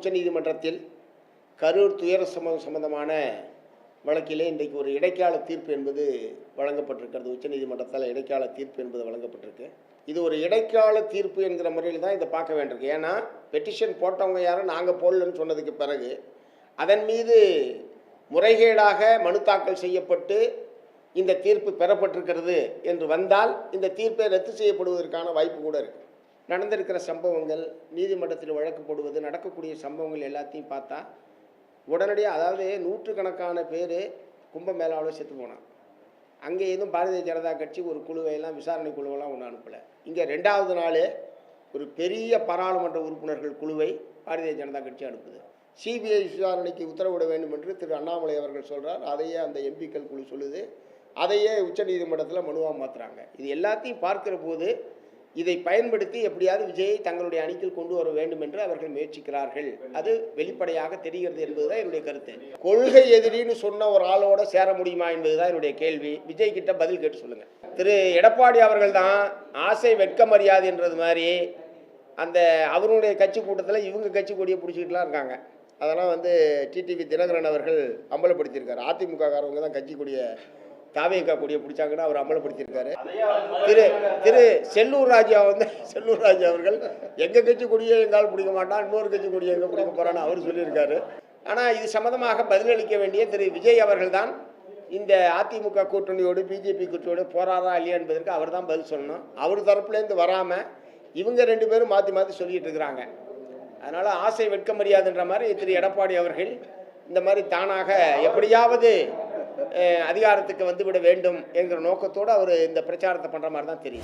உச்சநீதிமன்றத்தில் கரூர் துயர சம்பந்தமான வழக்கிலே இன்றைக்கு ஒரு இடைக்கால தீர்ப்பு என்பது வழங்கப்பட்டிருக்கிறது. உச்சநீதிமன்றத்தால் இடைக்கால தீர்ப்பு என்பது வழங்கப்பட்டிருக்கு. இது ஒரு இடைக்கால தீர்ப்பு என்கிற முறையில் தான் இதை பார்க்க வேண்டியிருக்கு. ஏன்னா பெட்டிஷன் போட்டவங்க யாரும் நாங்கள் போடலன்னு சொன்னதுக்கு பிறகு அதன் மீது முறைகேடாக மனு தாக்கல் செய்யப்பட்டு இந்த தீர்ப்பு பெறப்பட்டிருக்கிறது என்று வந்தால் இந்த தீர்ப்பை ரத்து செய்யப்படுவதற்கான வாய்ப்பு கூட இருக்குது. நடந்திருக்கிற சம்பவங்கள், நீதிமன்றத்தில் வழக்கு போடுவது, நடக்கக்கூடிய சம்பவங்கள் எல்லாத்தையும் பார்த்தா உடனடியாக, அதாவது நூற்றுக்கணக்கான பேர் கும்பமேளாவில் செத்து போனான். அங்கே எதுவும் பாரதிய ஜனதா கட்சி ஒரு குழுவையெல்லாம் விசாரணை குழுவெல்லாம் ஒன்று அனுப்பலை. இங்கே 2வது நாள் ஒரு பெரிய பாராளுமன்ற உறுப்பினர்கள் குழுவை பாரதிய ஜனதா கட்சி அனுப்புது. சிபிஐ விசாரணைக்கு உத்தரவிட வேண்டும் என்று திரு அண்ணாமலை அவர்கள் சொல்கிறார். அதையே அந்த எம்பிக்கள் குழு சொல்லுது. அதையே உச்சநீதிமன்றத்தில் மனுவாக மாற்றுறாங்க. இது எல்லாத்தையும் பார்க்கிற போது இதை பயன்படுத்தி எப்படியாவது விஜயை தங்களுடைய அணிக்குள் கொண்டு வர வேண்டும் என்று அவர்கள் முயற்சிக்கிறார்கள். அது வெளிப்படையாக தெரிகிறது என்பதுதான் என்னுடைய கருத்து. கொள்கை எதிரின்னு சொன்ன ஒரு ஆளோட சேர முடியுமா என்பதுதான் என்னுடைய கேள்வி. விஜய் கிட்ட பதில் கேட்டு சொல்லுங்க. திரு எடப்பாடி அவர்கள் தான் ஆசை வெட்க மரியாதை என்றது மாதிரி அந்த அவருடைய கட்சி கூட்டத்தில் இவங்க கட்சி கொடியை பிடிச்சிக்கிட்டுலாம் இருக்காங்க. அதெல்லாம் டிடிவி தினகரன் அவர்கள் அம்பலப்படுத்தியிருக்காரு. அதிமுக காரவங்க தான் கட்சி கொடியை தாவேக்கா கொடியை பிடிச்சாங்கன்னா அவர் அமலப்படுத்தியிருக்காரு. திரு செல்லூர் ராஜா அவர்கள் எங்கள் கட்சி கொடியை எங்கால் பிடிக்க மாட்டான், இன்னொரு கட்சி கொடியை எங்கே பிடிக்க போகிறான்னு அவர் சொல்லியிருக்காரு. ஆனால் இது சம்மந்தமாக பதிலளிக்க வேண்டிய திரு விஜய் அவர்கள் தான் இந்த அதிமுக கூட்டணியோடு பிஜேபி கூட்டணியோடு போராடா இல்லையா என்பதற்கு அவர் தான் பதில் சொல்லணும். அவர் தரப்புலேருந்து வராமல் இவங்க 2 பேரும் மாற்றி மாற்றி சொல்லிட்டு இருக்கிறாங்க. அதனால் ஆசை வெட்க மரியாதைன்ற மாதிரி திரு எடப்பாடி அவர்கள் இந்த மாதிரி தானாக எப்படியாவது அதிகாரத்துக்கு வந்துவிட வேண்டும் என்கிற நோக்கத்தோடு அவர் இந்த பிரச்சாரத்தை பண்ணுற மாதிரி தான் தெரியும்.